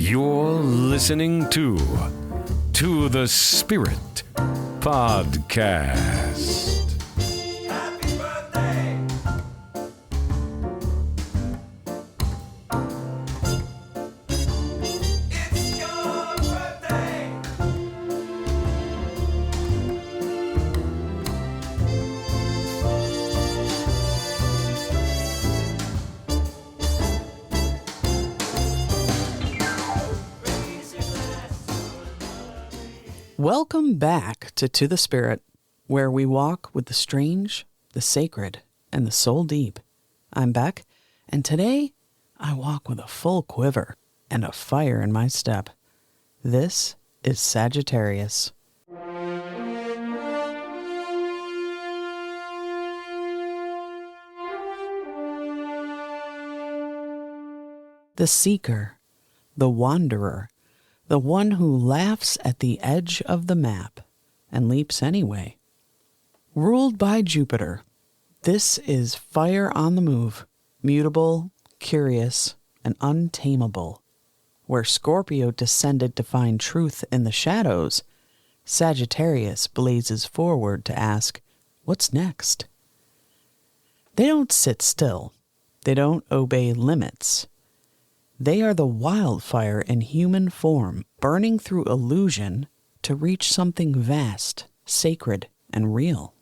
You're listening to the Spirit Podcast. Happy birthday! It's your birthday! Welcome back to the Spirit, where we walk with the strange, the sacred, and the soul deep. I'm Beck, and today I walk with a full quiver and a fire in my step. This is Sagittarius. The seeker, the wanderer, the one who laughs at the edge of the map and leaps anyway. Ruled by Jupiter, this is fire on the move, mutable, curious, and untamable. Where Scorpio descended to find truth in the shadows, Sagittarius blazes forward to ask, what's next? They don't sit still. They don't obey limits. They are the wildfire in human form, burning through illusion to reach something vast, sacred, and real.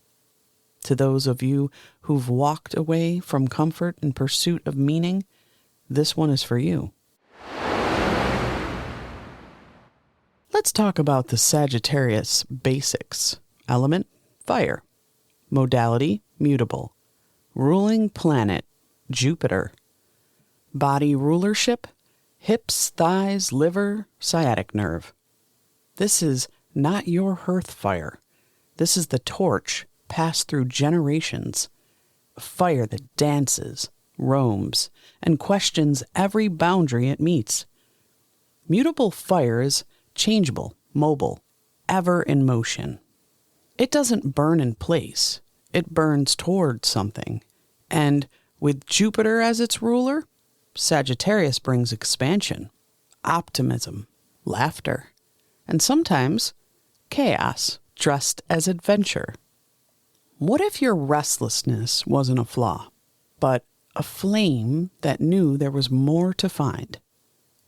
To those of you who've walked away from comfort in pursuit of meaning, this one is for you. Let's talk about the Sagittarius basics. Element, fire. Modality, mutable. Ruling planet, Jupiter. Body rulership, hips, thighs, liver, sciatic nerve. This is not your hearth fire. This is the torch passed through generations. A fire that dances, roams, and questions every boundary it meets. Mutable fire is changeable, mobile, ever in motion. It doesn't burn in place. It burns toward something. And with Jupiter as its ruler, Sagittarius brings expansion, optimism, laughter, and sometimes chaos dressed as adventure. What if your restlessness wasn't a flaw, but a flame that knew there was more to find?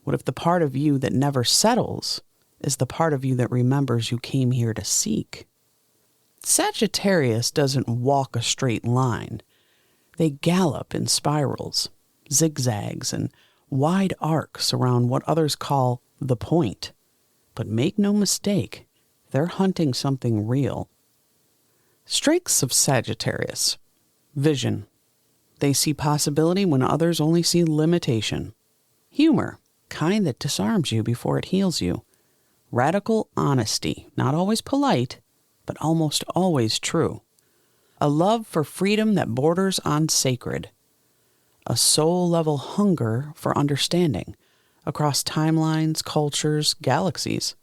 What if the part of you that never settles is the part of you that remembers you came here to seek? Sagittarius doesn't walk a straight line. They gallop in spirals, zigzags, and wide arcs around what others call the point. But make no mistake, they're hunting something real. Strengths of Sagittarius. Vision. They see possibility when others only see limitation. Humor, kind that disarms you before it heals you. Radical honesty, not always polite, but almost always true. A love for freedom that borders on sacred. A soul-level hunger for understanding across timelines, cultures, galaxies.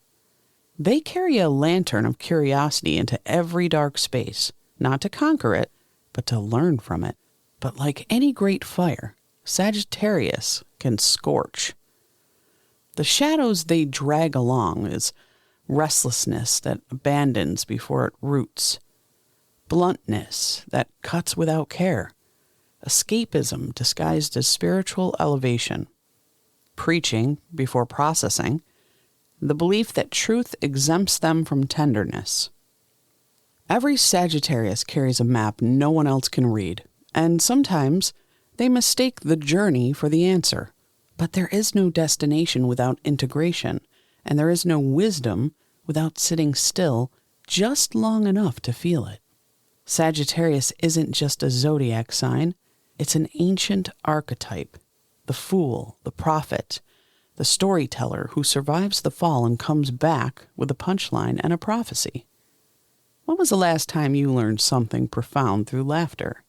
They carry a lantern of curiosity into every dark space, not to conquer it, but to learn from it. But like any great fire, Sagittarius can scorch. The shadows they drag along is restlessness that abandons before it roots, bluntness that cuts without care, escapism disguised as spiritual elevation, preaching before processing, the belief that truth exempts them from tenderness. Every Sagittarius carries a map no one else can read, and sometimes they mistake the journey for the answer. But there is no destination without integration, and there is no wisdom without sitting still just long enough to feel it. Sagittarius isn't just a zodiac sign. It's an ancient archetype, the fool, the prophet, the storyteller who survives the fall and comes back with a punchline and a prophecy. When was the last time you learned something profound through laughter?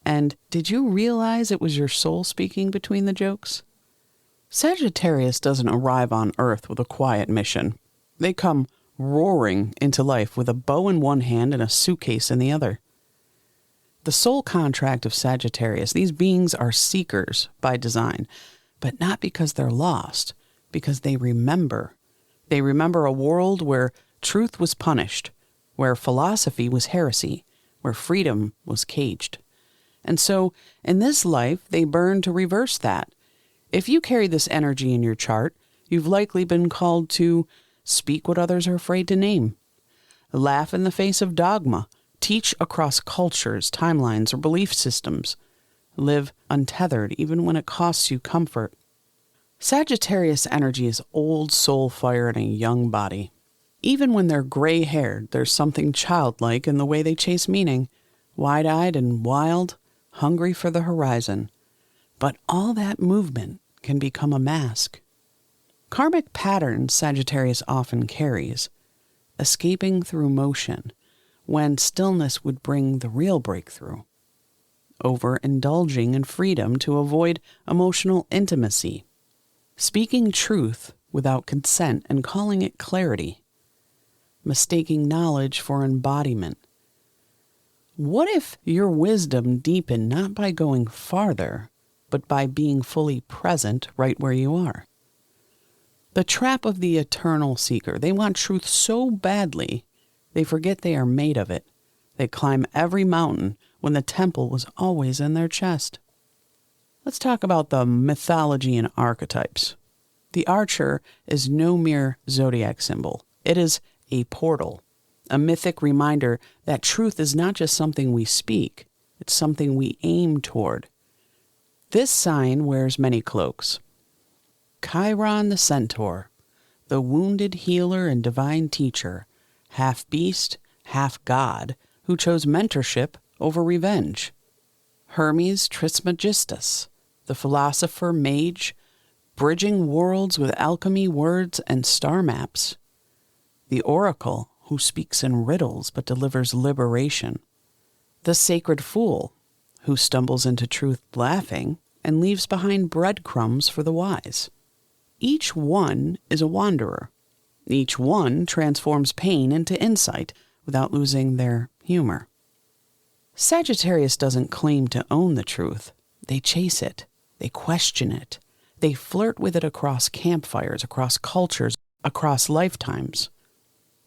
And did you realize it was your soul speaking between the jokes? Sagittarius doesn't arrive on Earth with a quiet mission. They come roaring into life with a bow in one hand and a suitcase in the other. The soul contract of Sagittarius, these beings are seekers by design, but not because they're lost, because they remember. They remember a world where truth was punished, where philosophy was heresy, where freedom was caged. And so, in this life, they burn to reverse that. If you carry this energy in your chart, you've likely been called to speak what others are afraid to name, laugh in the face of dogma, teach across cultures, timelines, or belief systems, live untethered even when it costs you comfort. Sagittarius energy is old soul fire in a young body. Even when they're gray-haired, there's something childlike in the way they chase meaning, wide-eyed and wild, hungry for the horizon. But all that movement can become a mask. Karmic patterns Sagittarius often carries, escaping through motion, when stillness would bring the real breakthrough. Overindulging in freedom to avoid emotional intimacy. Speaking truth without consent and calling it clarity. Mistaking knowledge for embodiment. What if your wisdom deepened not by going farther, but by being fully present right where you are? The trap of the eternal seeker. They want truth so badly, they forget they are made of it. They climb every mountain when the temple was always in their chest. Let's talk about the mythology and archetypes. The archer is no mere zodiac symbol. It is a portal, a mythic reminder that truth is not just something we speak, it's something we aim toward. This sign wears many cloaks. Chiron the centaur, the wounded healer and divine teacher, half beast, half god, who chose mentorship over revenge. Hermes Trismegistus, the philosopher mage, bridging worlds with alchemy, words, and star maps. The oracle, who speaks in riddles but delivers liberation. The sacred fool, who stumbles into truth laughing and leaves behind breadcrumbs for the wise. Each one is a wanderer. Each one transforms pain into insight without losing their humor. Sagittarius doesn't claim to own the truth. They chase it. They question it. They flirt with it across campfires, across cultures, across lifetimes.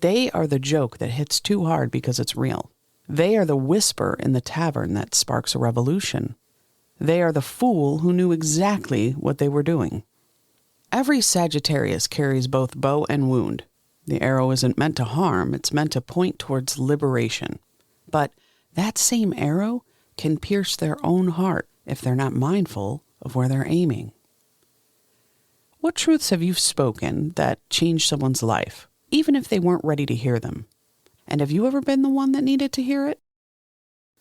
They are the joke that hits too hard because it's real. They are the whisper in the tavern that sparks a revolution. They are the fool who knew exactly what they were doing. Every Sagittarius carries both bow and wound. The arrow isn't meant to harm, it's meant to point towards liberation. But that same arrow can pierce their own heart if they're not mindful of where they're aiming. What truths have you spoken that changed someone's life, even if they weren't ready to hear them? And have you ever been the one that needed to hear it?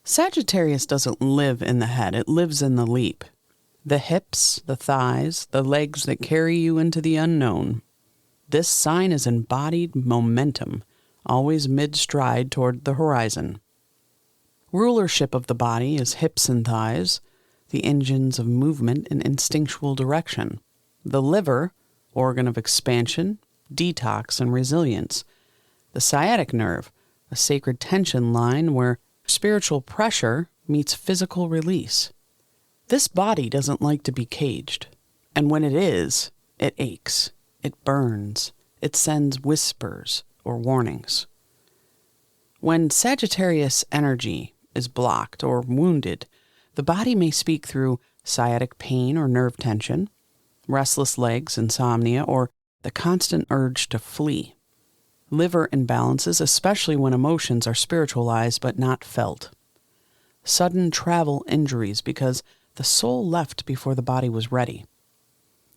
Sagittarius doesn't live in the head, it lives in the leap. The hips, the thighs, the legs that carry you into the unknown. This sign is embodied momentum, always mid-stride toward the horizon. Rulership of the body is hips and thighs, the engines of movement and instinctual direction. The liver, organ of expansion, detox, and resilience. The sciatic nerve, a sacred tension line where spiritual pressure meets physical release. This body doesn't like to be caged, and when it is, it aches, it burns, it sends whispers or warnings. When Sagittarius energy is blocked or wounded, the body may speak through sciatic pain or nerve tension, restless legs, insomnia, or the constant urge to flee. Liver imbalances, especially when emotions are spiritualized but not felt. Sudden travel injuries because the soul left before the body was ready.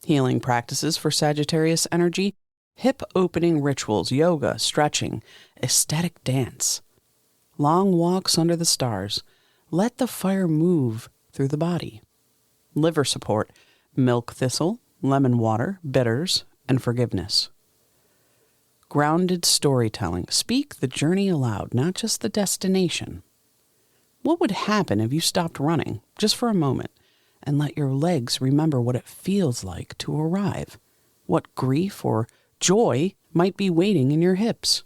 Healing practices for Sagittarius energy, hip opening rituals, yoga, stretching, ecstatic dance. Long walks under the stars. Let the fire move through the body. Liver support, milk thistle, lemon water, bitters, and forgiveness. Grounded storytelling. Speak the journey aloud, not just the destination. What would happen if you stopped running, just for a moment, and let your legs remember what it feels like to arrive? What grief or joy might be waiting in your hips?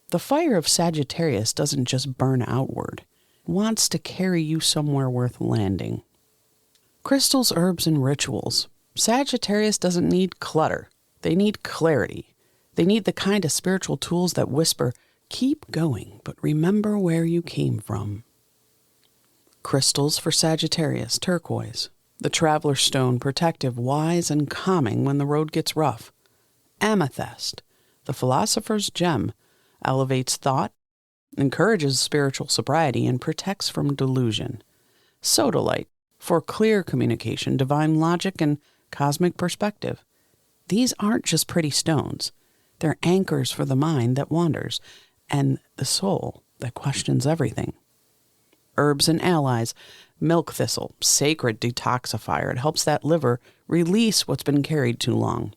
The fire of Sagittarius doesn't just burn outward. It wants to carry you somewhere worth landing. Crystals, herbs, and rituals. Sagittarius doesn't need clutter. They need clarity. They need the kind of spiritual tools that whisper, keep going, but remember where you came from. Crystals for Sagittarius, turquoise. The traveler's stone, protective, wise, and calming when the road gets rough. Amethyst, the philosopher's gem, elevates thought, encourages spiritual sobriety, and protects from delusion. Sodalite, for clear communication, divine logic, and cosmic perspective. These aren't just pretty stones. They're anchors for the mind that wanders, and the soul that questions everything. Herbs and allies. Milk thistle, sacred detoxifier. It helps that liver release what's been carried too long.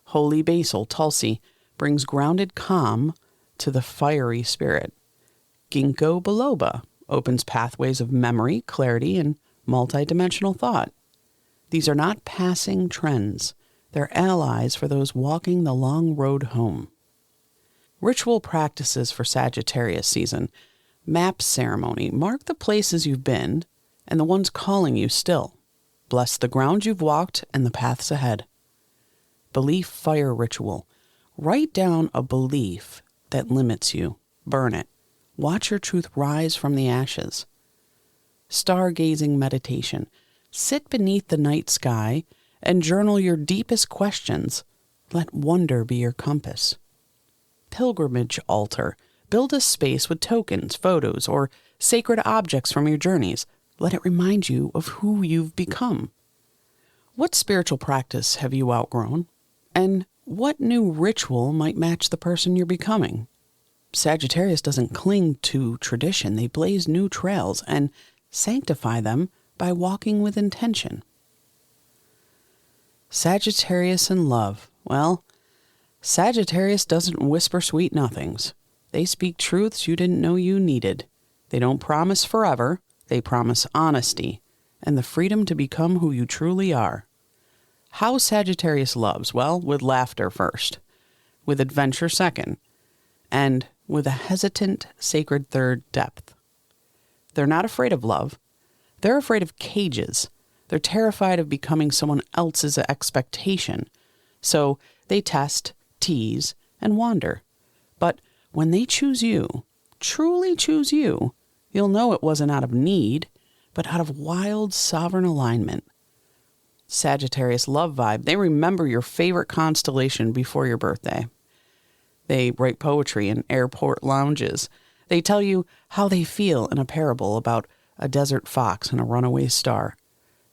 Holy basil, tulsi, brings grounded calm to the fiery spirit. Ginkgo biloba opens pathways of memory, clarity, and multidimensional thought. These are not passing trends. They're allies for those walking the long road home. Ritual practices for Sagittarius season. Map ceremony. Mark the places you've been and the ones calling you still. Bless the ground you've walked and the paths ahead. Belief fire ritual. Write down a belief that limits you. Burn it. Watch your truth rise from the ashes. Stargazing meditation. Sit beneath the night sky and journal your deepest questions. Let wonder be your compass. Pilgrimage altar. Build a space with tokens, photos, or sacred objects from your journeys. Let it remind you of who you've become. What spiritual practice have you outgrown? And what new ritual might match the person you're becoming? Sagittarius doesn't cling to tradition. They blaze new trails and sanctify them by walking with intention. Sagittarius in love. Well, Sagittarius doesn't whisper sweet nothings. They speak truths you didn't know you needed. They don't promise forever. They promise honesty and the freedom to become who you truly are. How Sagittarius loves? Well, with laughter first, with adventure second, and with a hesitant, sacred third depth. They're not afraid of love. They're afraid of cages. They're terrified of becoming someone else's expectation. So they test, tease, and wander. But when they choose you, truly choose you, you'll know it wasn't out of need, but out of wild, sovereign alignment. Sagittarius love vibe. They remember your favorite constellation before your birthday. They write poetry in airport lounges. They tell you how they feel in a parable about a desert fox and a runaway star.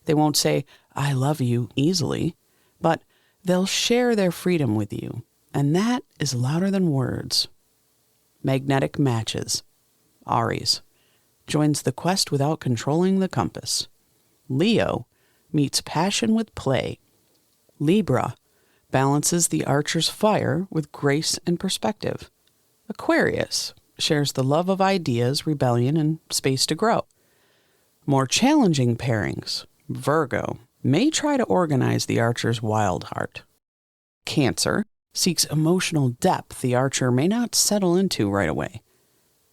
They won't say, I love you, easily, but they'll share their freedom with you, and that is louder than words. Magnetic matches. Aries joins the quest without controlling the compass. Leo meets passion with play. Libra balances the archer's fire with grace and perspective. Aquarius shares the love of ideas, rebellion, and space to grow. More challenging pairings. Virgo may try to organize the archer's wild heart. Cancer seeks emotional depth the archer may not settle into right away.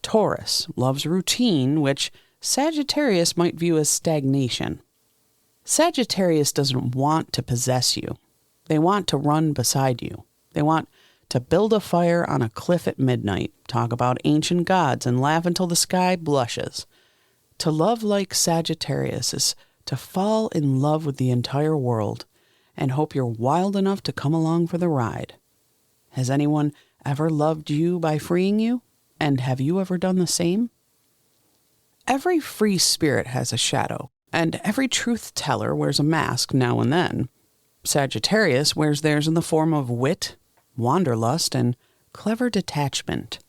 Taurus loves routine, which Sagittarius might view as stagnation. Sagittarius doesn't want to possess you. They want to run beside you. They want to build a fire on a cliff at midnight, talk about ancient gods, and laugh until the sky blushes. To love like Sagittarius is to fall in love with the entire world and hope you're wild enough to come along for the ride. Has anyone ever loved you by freeing you? And have you ever done the same? Every free spirit has a shadow, and every truth teller wears a mask now and then. Sagittarius wears theirs in the form of wit, wanderlust, and clever detachment.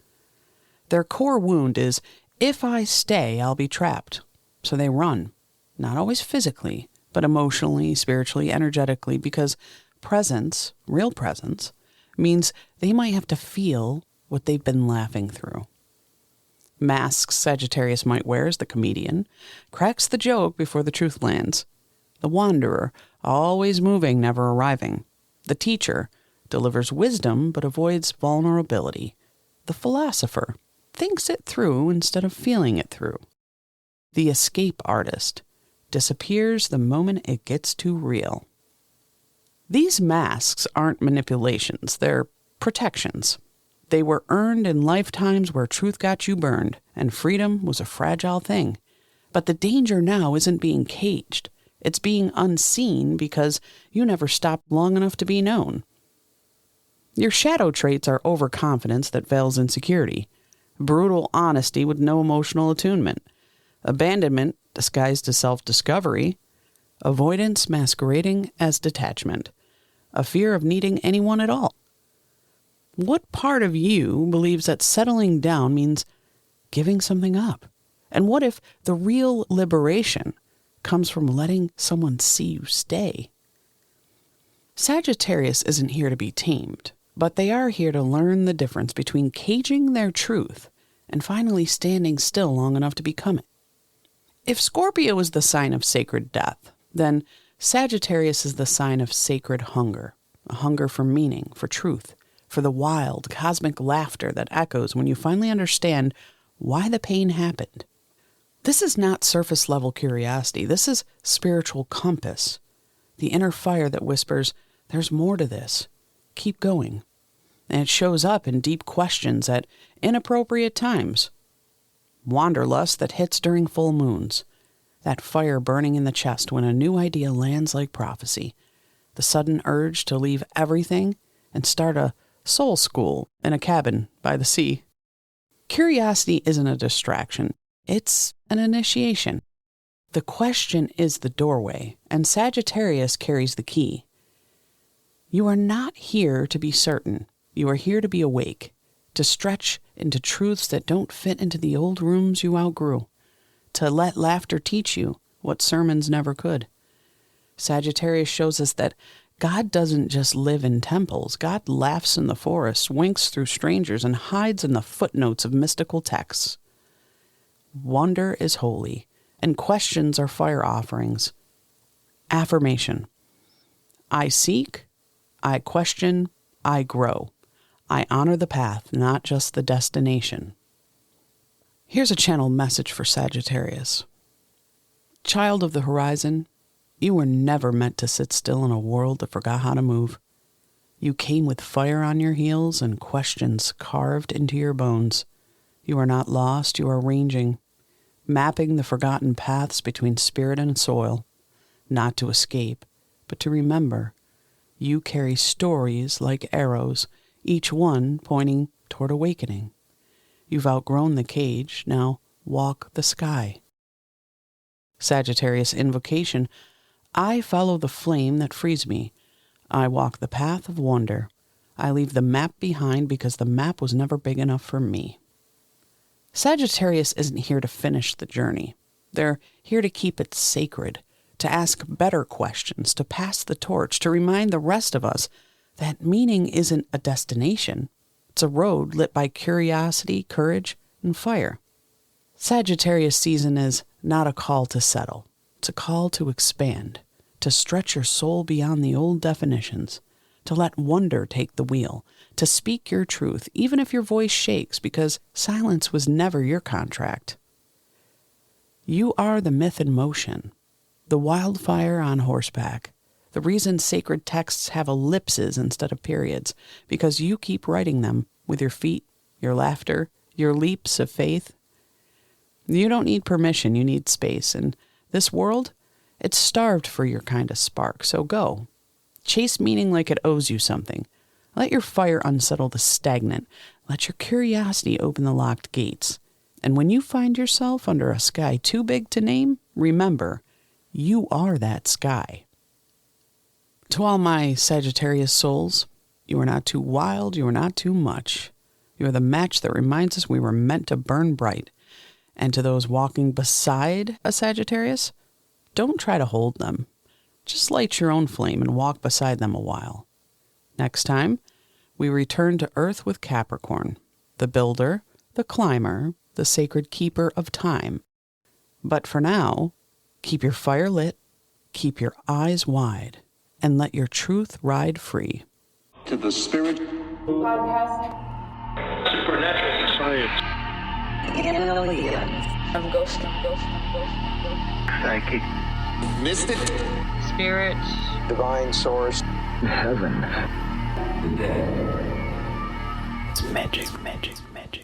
Their core wound is, if I stay, I'll be trapped. So they run, not always physically, but emotionally, spiritually, energetically, because presence, real presence, means they might have to feel what they've been laughing through. Masks Sagittarius might wear as the comedian, cracks the joke before the truth lands. The wanderer, always moving, never arriving. The teacher delivers wisdom but avoids vulnerability. The philosopher thinks it through instead of feeling it through. The escape artist disappears the moment it gets too real. These masks aren't manipulations, they're protections. They were earned in lifetimes where truth got you burned, and freedom was a fragile thing. But the danger now isn't being caged. It's being unseen because you never stopped long enough to be known. Your shadow traits are overconfidence that veils insecurity, brutal honesty with no emotional attunement, abandonment disguised as self-discovery, avoidance masquerading as detachment, a fear of needing anyone at all. What part of you believes that settling down means giving something up? And what if the real liberation comes from letting someone see you stay? Sagittarius isn't here to be tamed, but they are here to learn the difference between caging their truth and finally standing still long enough to become it. If Scorpio is the sign of sacred death, then Sagittarius is the sign of sacred hunger, a hunger for meaning, for truth, for the wild, cosmic laughter that echoes when you finally understand why the pain happened. This is not surface-level curiosity. This is spiritual compass, the inner fire that whispers, there's more to this. Keep going. And it shows up in deep questions at inappropriate times. Wanderlust that hits during full moons. That fire burning in the chest when a new idea lands like prophecy. The sudden urge to leave everything and start a soul school in a cabin by the sea. Curiosity isn't a distraction. It's an initiation. The question is the doorway, and Sagittarius carries the key. You are not here to be certain. You are here to be awake, to stretch into truths that don't fit into the old rooms you outgrew, to let laughter teach you what sermons never could. Sagittarius shows us that God doesn't just live in temples. God laughs in the forest, winks through strangers, and hides in the footnotes of mystical texts. Wonder is holy, and questions are fire offerings. Affirmation. I seek, I question, I grow. I honor the path, not just the destination. Here's a channeled message for Sagittarius. Child of the horizon, you were never meant to sit still in a world that forgot how to move. You came with fire on your heels and questions carved into your bones. You are not lost, you are ranging, mapping the forgotten paths between spirit and soil, not to escape, but to remember. You carry stories like arrows, each one pointing toward awakening. You've outgrown the cage, now walk the sky. Sagittarius invocation. I follow the flame that frees me. I walk the path of wonder. I leave the map behind because the map was never big enough for me. Sagittarius isn't here to finish the journey. They're here to keep it sacred, to ask better questions, to pass the torch, to remind the rest of us that meaning isn't a destination. It's a road lit by curiosity, courage, and fire. Sagittarius season is not a call to settle. It's a call to expand, to stretch your soul beyond the old definitions, to let wonder take the wheel, to speak your truth, even if your voice shakes, because silence was never your contract. You are the myth in motion, the wildfire on horseback, the reason sacred texts have ellipses instead of periods, because you keep writing them with your feet, your laughter, your leaps of faith. You don't need permission, you need space, and this world, it's starved for your kind of spark, so go. Chase meaning like it owes you something. Let your fire unsettle the stagnant. Let your curiosity open the locked gates. And when you find yourself under a sky too big to name, remember, you are that sky. To all my Sagittarius souls, you are not too wild, you are not too much. You are the match that reminds us we were meant to burn bright. And to those walking beside a Sagittarius, don't try to hold them. Just light your own flame and walk beside them a while. Next time, we return to Earth with Capricorn, the builder, the climber, the sacred keeper of time. But for now, keep your fire lit, keep your eyes wide, and let your truth ride free. To the spirit podcast. Supernatural. Science. I'm ghost. Psychic. Mystic. Spirits. Divine source. Heaven. It's magic, magic, magic.